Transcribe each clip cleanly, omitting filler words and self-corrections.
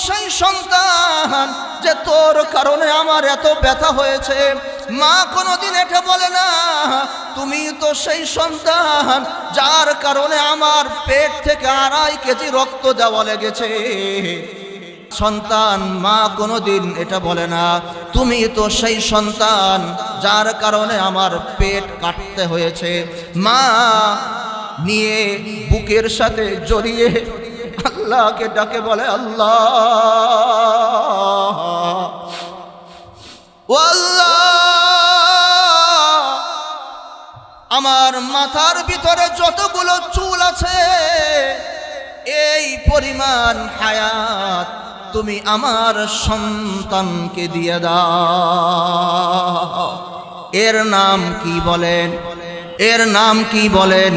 সেই সন্তান যে তোর কারণে আমার এত ব্যথা হয়েছে। মা কোনোদিন এটা বলে না তুমি তো সেই সন্তান যার কারণে আমার পেট থেকে 2.5 কেজি রক্ত দেওয়া লেগেছে। সন্তান মা কোনোদিন এটা বলে না তুমি তো সেই সন্তান যার কারণে আমার পেট কাটতে হয়েছে। মা নিয়ে বুকের সাথে জড়িয়ে আল্লাহকে ডাকে বলে আল্লাহ ও আল্লাহ, আমার মাথার ভিতরে যতগুলো চুল আছে এই পরিমাণ হায়াত তুমি আমার সন্তানকে দিয়ে দাও। এর নাম কি বলেন? এর নাম কি বলেন?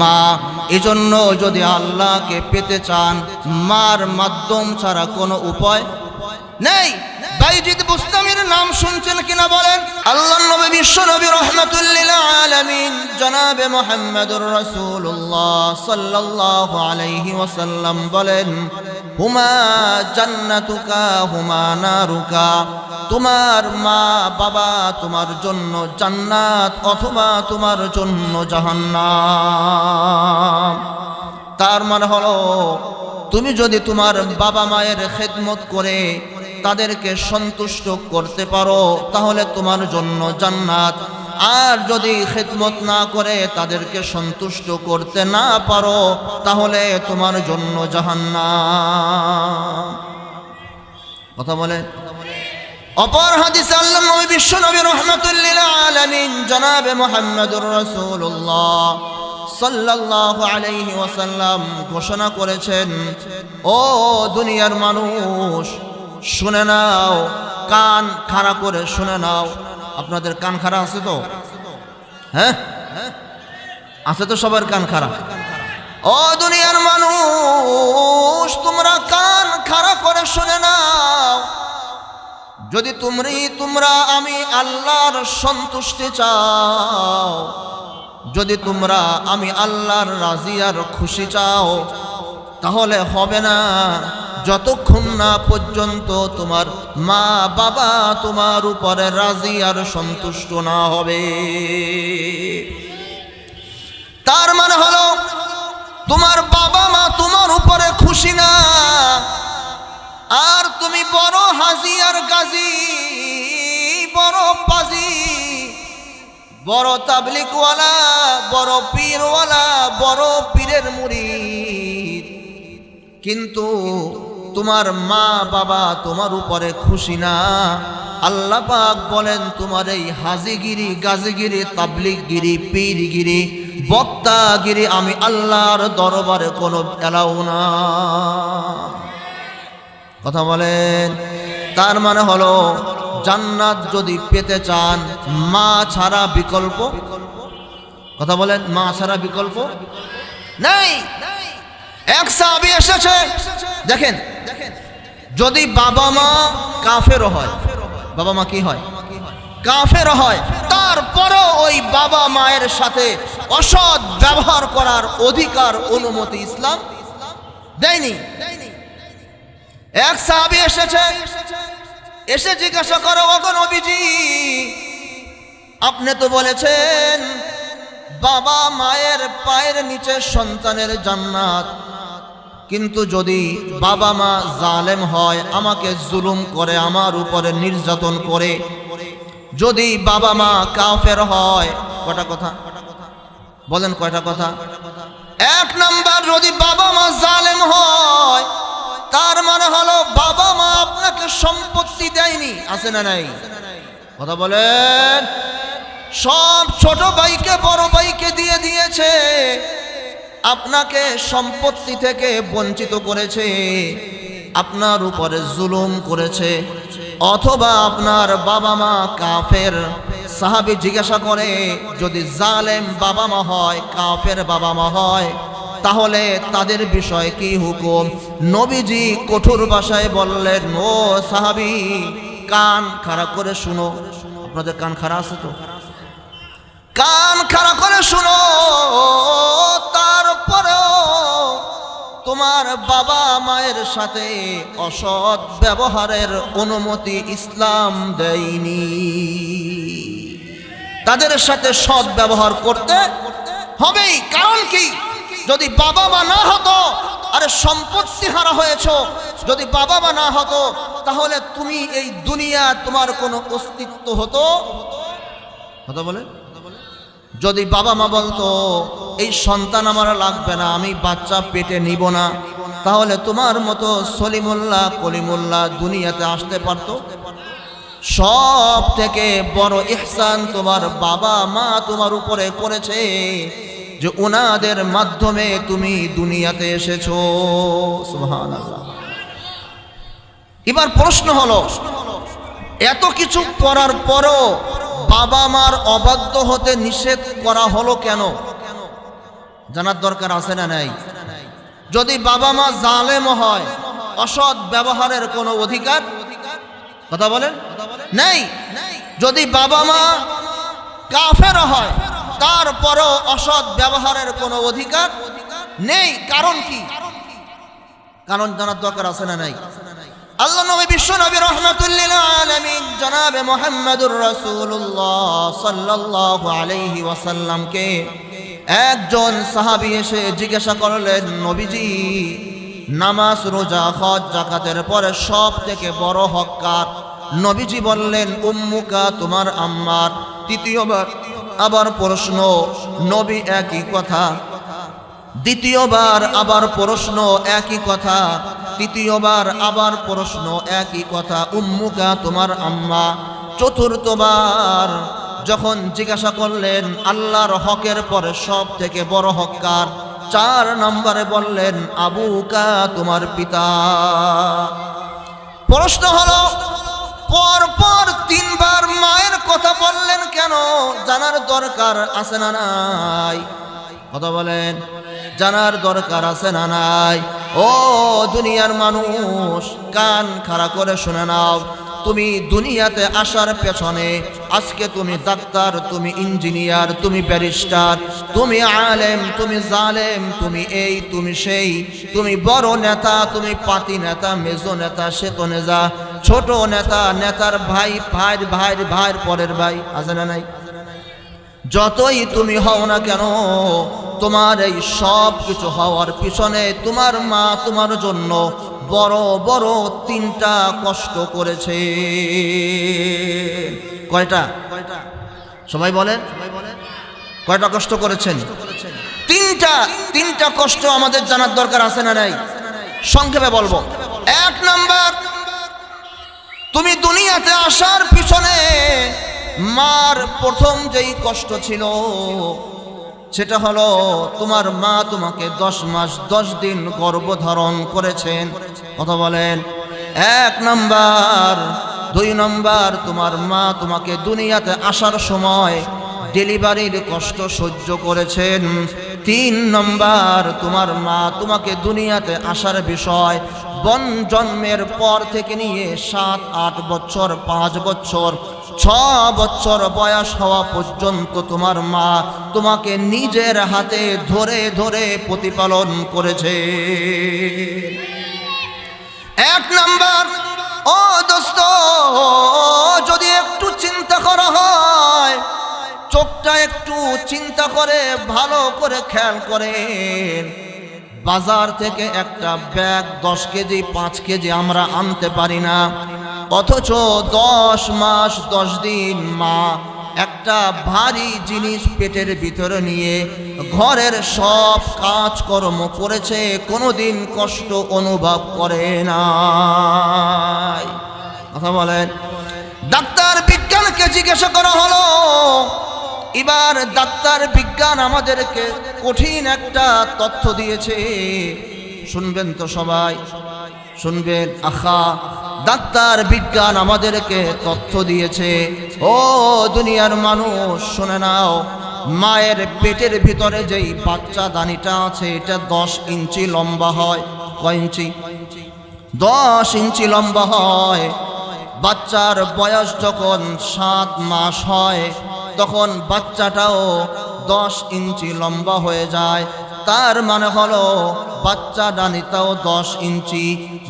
মা। এজন্য যদি আল্লাহকে পেতে চান মার মাধ্যম ছাড়া কোনো উপায় নেই। বাইজিদ বুস্তামির নাম শুনছেন কিনা বলেন? আল্লাহর নবী বিশ্ব নবী রাহমাতুল লিল আলামিন জনাবে মুহাম্মদুর রাসূলুল্লাহ সাল্লাল্লাহু আলাইহি ওয়াসাল্লাম বলেন হুমা জান্নাতুকা হুমা নারুকা, তোমার মা বাবা তোমার জন্য জান্নাত অথবা তোমার জন্য জাহান্নাম। তার মানে হলো তুমি যদি তোমার বাবা মায়ের খেদমত করে তাদেরকে সন্তুষ্ট করতে পারো তাহলে তোমার জন্য জান্নাত, আর যদি খেদমত না করে তাদেরকে সন্তুষ্ট করতে না পারো তাহলে তোমার জন্য জাহান্নাম। কথা বলে। অপর হাদিসে আল্লাহর নবী বিশ্ব নবী রাহমাতুল লিল আলামিন জনাবে মুহাম্মদুর রাসূলুল্লাহ সাল্লাল্লাহু আলাইহি ওয়াসাল্লাম ঘোষণা করেছেন ও দুনিয়ার মানুষ শুনে নাও, কান খাড়া করে শুনে নাও। আপনাদের কান খাড়া আছে তো? হ্যাঁ আছে তো, সবার কান খাড়া। ও দুনিয়ার মানুষ তোমরা কান খাড়া করে শুনে নাও। যদি তোমরা আমি আল্লাহর সন্তুষ্টি চাও, যদি তোমরা আমি আল্লাহর রাজি আর খুশি চাও তাহলে হবে না যতক্ষণ না পর্যন্ত তোমার মা বাবা তোমার উপরে রাজি আর সন্তুষ্ট না হবে। তার মানে হলো তোমার বাবা মা তোমার উপরে খুশি না, আর তুমি বড় হাজি আর গাজী, বড় পাজি, বড় তাবলিগওয়ালা, বড় পীরওয়ালা, বড় পীরের মুরিদ, কিন্তু তোমার মা বাবা তোমার উপরে খুশি না। আল্লাহ পাক বলেন তোমার এই হাজিগিরি, গাজীগিরি, তাবলিগগিরি, পীরগিরি, বক্তাগিরি আমি আল্লাহর দরবারে কোনো এলাও না। কথা বলেন। তার মানে হলো জান্নাত যদি পেতে চান মা ছাড়া বিকল্প, কথা বলেন, মা ছাড়া বিকল্প নাই। এক সাহাবী এসেছে, দেখেন যদি বাবা মা কাফের হয়, বাবা মা কি হয়? কাফের হয়, তারপরও ওই বাবা মায়ের সাথে অসৎ ব্যবহার করার অধিকার অনুমতি ইসলাম দেয়নি। এক সাহাবী এসেছে, এসে জিজ্ঞাসা করো ওগো নবীজি আপনি তো বলেছেন বাবা মায়ের পায়ের নিচে সন্তানের জান্নাত, কিন্তু যদি বাবা মা জালেম হয়, আমাকে জুলুম করে, আমার উপরে নির্যাতন করে, যদি বাবা মা কাফের হয়, কয়টা কথা বলেন, কয়টা কথা? এক নাম্বার, যদি বাবা মা জালেম হয় তার মানে হলো বাবা মা আপনাকে সম্পত্তি দেয়নি, আছে না নাই? কথা বলেন। সব ছোট ভাইকে বড় ভাইকে দিয়ে দিয়েছে, আপনাকে সম্পত্তি থেকে বঞ্চিত করেছে, আপনার উপরে জুলুম করেছে, অথবা আপনার বাবা মা কাফের। সাহাবী জিজ্ঞাসা করে যদি জালেম বাবা মা হয়, কাফের বাবা মা হয়, তাহলে তাদের বিষয়ে কি হুকুম? নবীজি কঠোর ভাষায় বললেন ও সাহাবী কান খাড়া করে শুনো। আপনাদের কান খাড়া আছে তো? কান খাড়া করে শুনো। তারপরেও তোমার বাবা মায়ের সাথে অসৎ ব্যবহারের অনুমতি ইসলাম দেয়নি। তাদের সাথে সৎ ব্যবহার করতে হবেই। কারণ কি? যদি বাবা মা না হতো, আরে সম্পত্তি হারা হয়েছো, যদি বাবা মা না হতো তাহলে তুমি এই দুনিয়া তোমার কোনো অস্তিত্ব হতো? কথা বলে, যদি বাবা মা বলতো এই সন্তান আমার লাগবে না, আমি বাচ্চা পেটে নিব না, তাহলে তোমার মতো সলিমুল্লাহ কলিমুল্লাহ দুনিয়াতে আসতে পারতো? সব থেকে বড় ইহসান তোমার বাবা মা তোমার উপরে করেছে যে ওনাদের মাধ্যমে তুমি দুনিয়াতে এসেছো। সুবহানাল্লাহ। এবার প্রশ্ন হলো, এত কিছু করার পরও বাবা মার অবাধ্য হতে নিষেধ করা হলো কেন? জানার দরকার আছে না নাই? যদি বাবা মা জালেম হয়, অসৎ ব্যবহারের কোনো অধিকার, কথা বলেন, নেই। যদি বাবা মা কাফের হয়, তারপরও অসৎ ব্যবহারের কোনো অধিকার নেই। কারণ কি? কারণ জানার দরকার আছে না নাই? আল্লাহ নবী বিশ্ব নবী রাহমাতুল লিল আলামিন জনাবে মুহাম্মদুর রাসূলুল্লাহ সাল্লাল্লাহু আলাইহি ওয়াসাল্লামকে একজন সাহাবী এসে জিজ্ঞাসা করলেন, নবীজি, নামাজ রোজা হজ যাকাতের পরে সব থেকে বড় হক কার? নবীজি বললেন, উম্মুকা, তোমার আম্মার। তৃতীয়বার আবার প্রশ্ন, নবী একই কথা। দ্বিতীয়বার আবার প্রশ্ন, একই কথা। তৃতীয়বার আবার প্রশ্ন, একই কথা, উম্মুকা, তোমার আম্মা। চতুর্থবার যখন জিজ্ঞাসা করলেন আল্লাহর হকের পরে সব থেকে বড় হক কার, 4 নম্বরে বললেন আবুকা, তোমার পিতা। প্রশ্ন হলো, পরপর 3 বার মায়ের কথা বললেন কেন? জানার দরকার আছে না নাই? কথা বলেন, জানার দরকার আছে না নাই? ও দুনিয়ার মানুষ, কান খাড়া করে শুনে নাও। তুমি দুনিয়াতে আসার পেছনে আজকে তুমি ডাক্তার, তুমি ইঞ্জিনিয়ার, তুমি ব্যারিস্টার, তুমি আলেম, তুমি জালেম, তুমি এই, তুমি সেই, তুমি বড় নেতা, তুমি পাতি নেতা, মেজো নেতা, শ্বেত নেতা, ছোট নেতা, নেতার ভাই, ভাইয়ের ভাইয়ের ভাইয়ের পরের ভাই, আছে না নাই? যতই তুমি হও না কেন, তোমার এই সব কিছু হওয়ার পিছনে তোমার মা তোমার জন্য বড় বড় 3টা কষ্ট করেছে। কয়টা? সবাই বলেন, কয়টা কষ্ট করেছেন? 3টা কষ্ট আমাদের জানার দরকার আছে না নাই? সংক্ষেপে বলবো। 1 নাম্বার, তুমি দুনিয়াতে আসার পিছনে মার প্রথম যেই কষ্ট ছিল সেটা হলো তোমার মা তোমাকে 10 মাস 10 দিন গর্ভধারণ করেছেন। কথা বলেন, 1 নাম্বার। 2 নাম্বার, তোমার মা তোমাকে দুনিয়াতে আসার সময় ডেলিভারির কষ্ট সহ্য করেছেন। 3 নাম্বার, তোমার মা তোমাকে দুনিয়াতে আসার বিষয় জন্মের পর থেকে নিয়ে 7-8 বছর, 5 বছর, 6 বছর বয়স হওয়া পর্যন্ত তোমার মা তোমাকে নিজের হাতে ধরে ধরে প্রতিপালন করেছে। 1 নাম্বার। ও দোস্ত, যদি একটু চিন্তা করা হয়, চোখটা একটু চিন্তা করে ভালো করে খেয়াল করেন, বাজার থেকে একটা ব্যাগ 10 কেজি 5 কেজি আমরা আনতে পারি না, অথচ 10 মাস 10 দিন মা একটা ভারী জিনিস পেটের ভিতরে নিয়ে ঘরের সব কাজকর্ম করেছে, কোনোদিন কষ্ট অনুভব করে নাই। কথা বলেন। ডাক্তার বিজ্ঞানকে জিজ্ঞাসা করা হলো, এবার ডাক্তার বিজ্ঞান আমাদেরকে কঠিন একটা তথ্য দিয়েছে, শুনবেন তো সবাই, শুনবেন আখা। ডাক্তার বিজ্ঞান আমাদেরকে তথ্য দিয়েছে, ও দুনিয়ার মানুষ শুনে নাও, মায়ের পেটের ভিতরে যেই বাচ্চা দানিটা আছে এটা 10 ইঞ্চি লম্বা হয়। কয় ইঞ্চি? 10 ইঞ্চি লম্বা হয়। বাচ্চার বয়স যখন 7 মাস হয় তখন বাচ্চাটাও 10 ইঞ্চি লম্বা হয়ে যায়। তার মানে হলো বাচ্চা ডানিটাও 10 ইঞ্চি,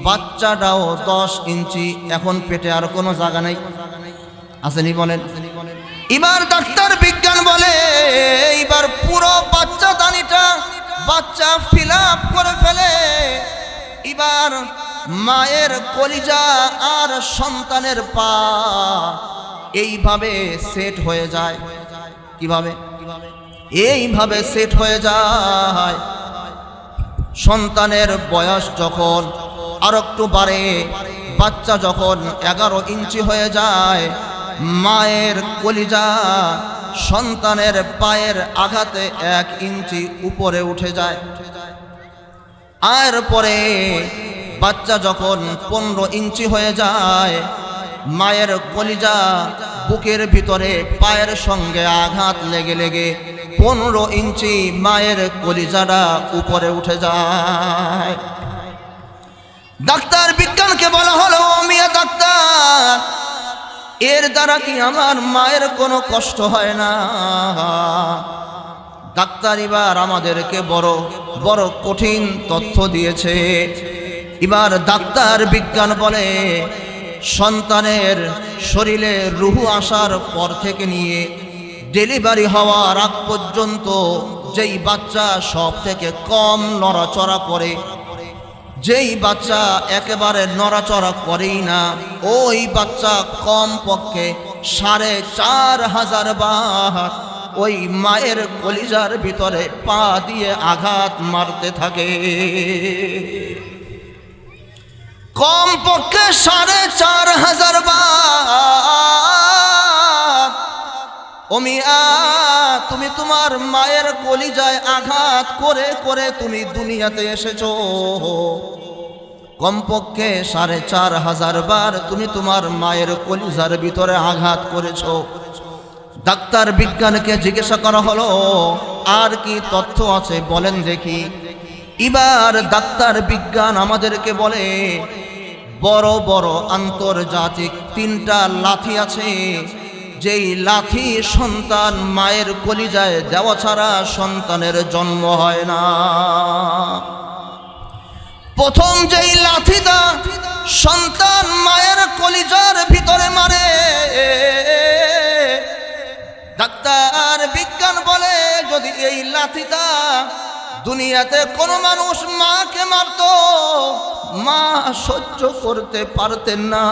বাচ্চাটাও 10 ইঞ্চি। এখন পেটে আর কোনো জায়গা নেই, আসেনি বলেন? এবার ডাক্তার বিজ্ঞান বলে এইবার পুরো বাচ্চা দানিটা বাচ্চা ফিল আপ করে ফেলে। এবার মায়ের কলিজা আর সন্তানের পা এইভাবে সেট হয়ে যায়। কিভাবে? এইভাবে সেট হয়ে যায়। সন্তানের বয়স যখন আর একটু বাড়ে, বাচ্চা যখন 11 ইঞ্চি হয়ে যায়, মায়ের কলিজা সন্তানের পায়ের আঘাতে 1 ইঞ্চি উপরে উঠে যায়। আর পরে বাচ্চা যখন 15 ইঞ্চি হয়ে যায়, মায়ের কলিজা বুকের ভিতরে পায়ের সঙ্গে আঘাত লেগে লেগে 15 ইঞ্চি মায়ের কলিজাটা উপরে উঠে যায়। ডাক্তার বিজ্ঞানকে বলা হলো, মিয়া ডাক্তার, এর দ্বারা কি আমার মায়ের কোনো কষ্ট হয় না? ডাক্তার এবার আমাদেরকে বড় বড় কঠিন তথ্য দিয়েছে। এবার ডাক্তার বিজ্ঞান বলে সন্তানের শরীরে রুহু আসার পর থেকে নিয়ে ডেলিভারি হওয়ার আগ পর্যন্ত যেই বাচ্চা সব থেকে কম নড়াচড়া করে, যেই বাচ্চা একেবারে নড়াচড়া করেই না, ওই বাচ্চা কম পক্ষে 4500 বার ওই মায়ের কলিজার ভিতরে পা দিয়ে আঘাত মারতে থাকে। কম পক্ষে 4500 বার। ও মিয়া, তুমি তোমার মায়ের কলিজায় আঘাত করে করে তুমি দুনিয়াতে এসেছো। কমপক্ষে 4500 বার তুমি তোমার মায়ের কলিজার ভিতরে আঘাত করেছো। ডাক্তার বিজ্ঞানকে জিজ্ঞাসা করা হলো, আর কি তথ্য আছে বলেন দেখি। এবার ডাক্তার বিজ্ঞান আমাদেরকে বলে, বড় বড় আন্তর্জাতিক 3টা লাথি আছে, যেই লাথি সন্তান মায়ের কলিজায় দেওয়া ছাড়া সন্তানের জন্ম হয় না। প্রথম যেই লাথিটা সন্তান মায়ের কলিজার ভিতরে মারে, ডাক্তার বিজ্ঞান বলে যদি এই লাথিটা দুনিয়াতে কোনো মানুষ মাকে মারত, মা সহ্য করতে পারতেন না।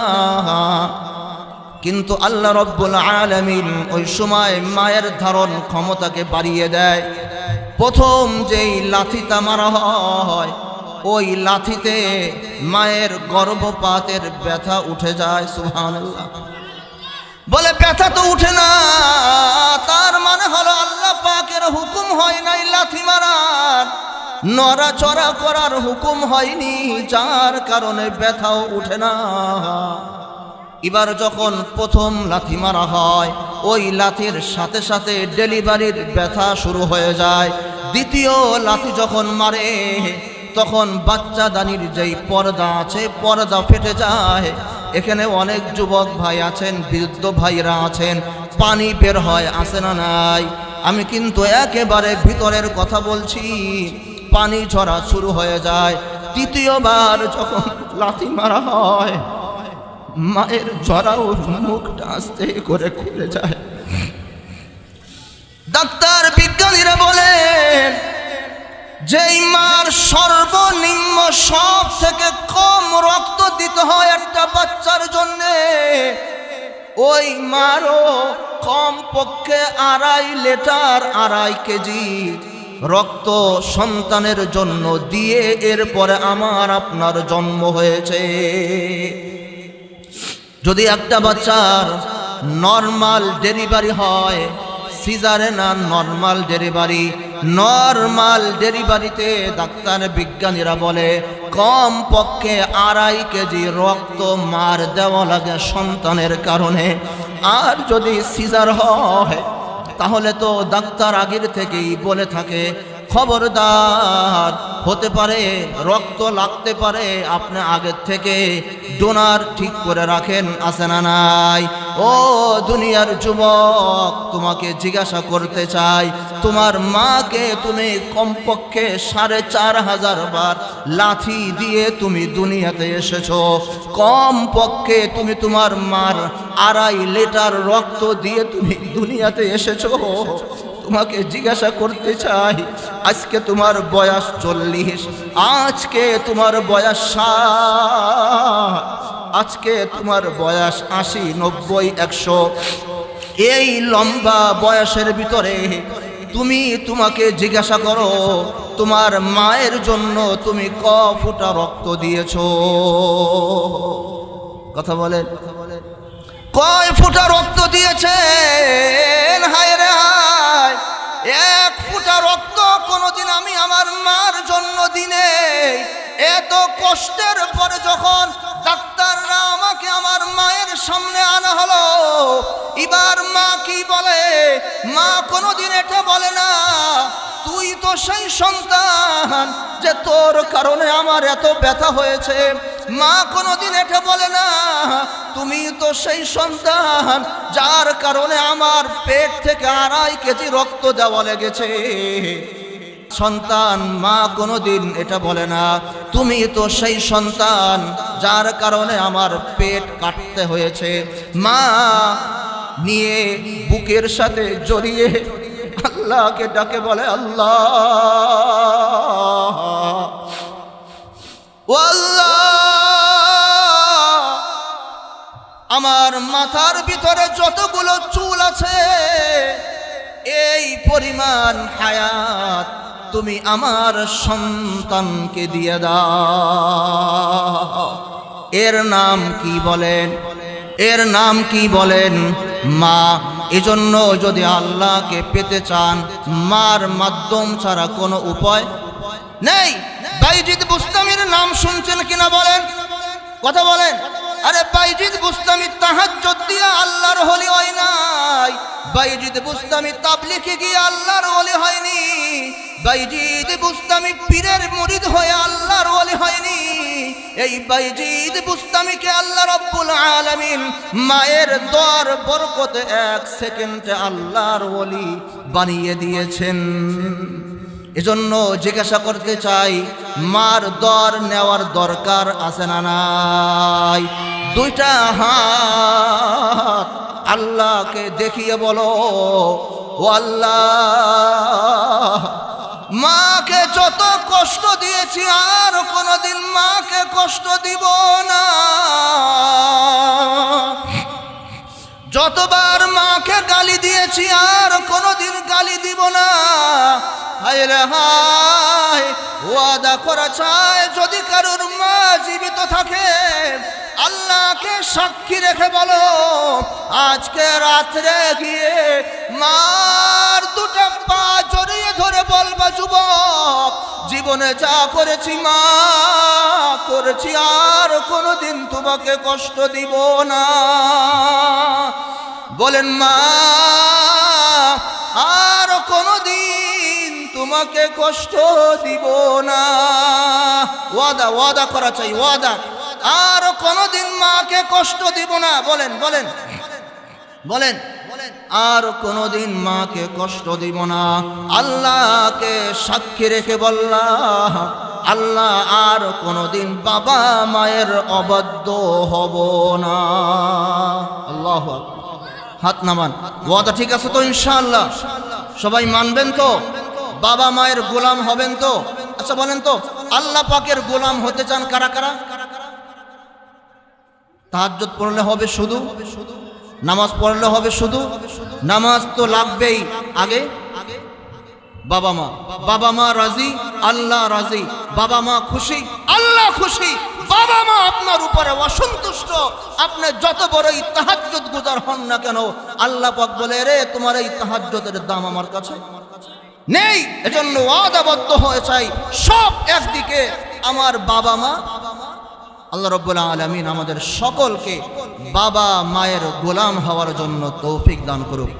কিন্তু আল্লাহ রব্বুল আলামিন ওই সময় মায়ের ধারণ ক্ষমতাকে বাড়িয়ে দেয়। প্রথম যেই লাথিটা মারা হয়, ওই লাথিতে মায়ের গর্ভপাতের ব্যথা উঠে যায়। সুবহানাল্লাহ। বলে ব্যথা তো উঠে না, তার মানে হলো আল্লাহ পাকের হুকুম হয় নাই লাথি মারার, নড়াচড়া করার হুকুম হয়নি, যার কারণে ব্যথাও উঠে না। এবার যখন প্রথম লাথি মারা হয়, ওই লাথির সাথে সাথে ডেলিভারির ব্যথা শুরু হয়ে যায়। দ্বিতীয় লাথি যখন মারে, তখন বাচ্চা দানির যেই পর্দা আছে, পর্দা ফেটে যায়। এখানে অনেক যুবক ভাই আছেন, বৃদ্ধ ভাইরা আছেন, পানি বের হয়, আসে না নাই? আমি কিন্তু একেবারে ভিতরের কথা বলছি, পানি ঝরা শুরু হয়ে যায়। তৃতীয়বার যখন লাথি মারা হয়, মায়ের ঝরাও মুখটা আস্তে করে খুলে যায়। ডাক্তার বিজ্ঞানীরা বলেন, যেই মার সর্বনিম্ন সব থেকে কম রক্ত দিতে হয় একটা বাচ্চার জন্যে, ওই মারও কম পক্ষে 2.5 লিটার 2.5 কেজি রক্ত সন্তানের জন্য দিয়ে এরপরে আমার আপনার জন্ম হয়েছে। যদি একটা বাচ্চার নর্মাল ডেলিভারি হয়, সিজারে না নর্মাল ডেলিভারি, নর্মাল ডেলিভারিতে ডাক্তার বিজ্ঞানীরা বলে কম পক্ষে 2.5 কেজি রক্ত মার দেওয়া লাগে সন্তানের কারণে। আর যদি সিজার হয়, তাহলে তো ডাক্তার আগের থেকেই বলে থাকে, খবরদার, হতে পারে রক্ত লাগতে পারে, আপনি আগের থেকে ডোনার ঠিক করে রাখেন, আছে না নাই? ও দুনিয়ার যুবক, তোমাকে জিজ্ঞাসা করতে চাই, তোমার মাকে তুমি কমপক্ষে 4,500 বার লাথি দিয়ে তুমি দুনিয়াতে এসেছো। কমপক্ষে তুমি তোমার মার 2.5 লিটার রক্ত দিয়ে তুমি দুনিয়াতে এসেছো। তোমাকে জিজ্ঞাসা করতে চাই, আজকে তোমার বয়স 40, আজকে তোমার বয়স 60, আজকে তোমার বয়স 80, 90, 100। এই লম্বা বয়সের ভিতরে তোমাকে জিজ্ঞাসা করো, তোমার মায়ের জন্য তুমি ক ফোঁটা রক্ত দিয়েছো? কথা বলেন, কয় ফোঁটা রক্ত দিয়েছেন? হায় রে হায়, 1 ফোঁটা রক্ত কোনোদিন আমি আমার মার জন্য দিনে। এত কষ্টের পরে যখন ডাক্তাররা আমাকে আমার মায়ের সামনে আনা হলো, এবার মা কি বলে? মা কোনোদিন এটা বলে না, তুই তো সেই সন্তান যে তোর কারণে আমার এত ব্যথা হয়েছে। মা কোনোদিন এটা বলে না, তুমি তো সেই সন্তান যার কারণে আমার পেট থেকে 2.5 কেজি রক্ত দেওয়া লেগেছে। সন্তান মা কোনোদিন এটা বলে না, তুমি তো সেই সন্তান যার কারণে আমার পেট কাটতে হয়েছে। মা নিয়ে বুকের সাথে জড়িয়ে আল্লাহকে ডাকে বলে, আল্লাহ ও আল্লাহ, আমার মাথার ভিতরে যতগুলো চুল আছে এই পরিমাণ হায়াত তুমি আমার সন্তানকে দিয়ে দাও। এর নাম কি বলেন? এর নাম কি বলেন? মা। এজন্য যদি আল্লাহকে পেতে চান, মার মাধ্যম ছাড়া কোনো উপায় নেই। বাইজিদ বুস্তামির নাম শুনছেন কিনা বলেন? কথা বলেন। আরে বাইজিদ বুস্তামি তাহাজ্জুদ দিয়ে আল্লাহর ওলি হয় নাই। বাইজিদ বুস্তামি তাবলিগে গিয়ে আল্লাহর ওলি হয়নি। বাইজিদ বুস্তামি পীরের মুরিদ হয়ে আল্লাহর ওলি হয়নি। এই বাইজিদ বুস্তামিকে আল্লাহ রাব্বুল আলামিন মায়ের দোয়ার বরকতে 1 সেকেন্ডে আল্লাহর ওলি বানিয়ে দিয়েছেন। এজন্য জিজ্ঞাসা করতে চাই, মার দর নেওয়ার দরকার আছে না নাই? 2টা হাত আল্লাহকে দেখিয়ে বলো, ও আল্লাহ, মাকে যত কষ্ট দিয়েছি আর কোনোদিন মাকে কষ্ট দিব না। যতবার মাকে গালি দিয়েছি আর কোনোদিন গালি দিব না। হায় রে হায়, ওয়াদা করা চায়, যদি কারোর মা জীবিত থাকে আল্লাহকে সাক্ষী রেখে বলো, আজকে রাত্রে গিয়ে মার 2টা পা জড়িয়ে ধরে বলবা, যুবক, জীবনে যা করেছি মা করেছি, আর কোনোদিন তোমাকে কষ্ট দিব না। বলেন, মা আর কোনোদিন তোমাকে কষ্ট দিব না। ওয়াদা, ওয়াদা করা চাই, ওয়াদা, আর কোনোদিন মাকে কষ্ট দিব না। বলেন বলেন বলেন, আর কোনোদিন মাকে কষ্ট দিব না। আল্লাহকে সাক্ষী রেখে বললাম, আল্লাহ, আর কোনোদিন বাবা মায়ের অবাধ্য হব না। আল্লাহু আকবার। হাত নামান। ওয়াদা ঠিক আছে তো? ইনশাআল্লাহ সবাই মানবেন তো? বাবা মায়ের গোলাম হবেন তো? আচ্ছা বলেন তো, আল্লাহ পাকের গোলাম হতে চান কারা কারা? তাহাজ্জুদ পড়লে হবে শুধু? নামাজ পড়লে হবে শুধু? নামাজ তো লাগবেই। আগে বাবা মা। বাবা মা রাজি, আল্লাহ রাজি। বাবা মা খুশি, আল্লাহ খুশি। বাবা মা আপনার উপরে অসন্তুষ্ট, আপনি যত বড়ই তাহাজ্জুদ গুজার হন না কেন, আল্লাহ পাক বলে, রে তোমার এই তাহাজ্জুদের দাম আমার কাছে নেই। এজন্য ওয়াদাবদ্ধ হয়ে চাই সব একদিকে আমার বাবা মা। আল্লাহ রাব্বুল আলামিন আমাদের সকলকে বাবা মায়ের গোলাম হওয়ার জন্য তৌফিক দান করুক।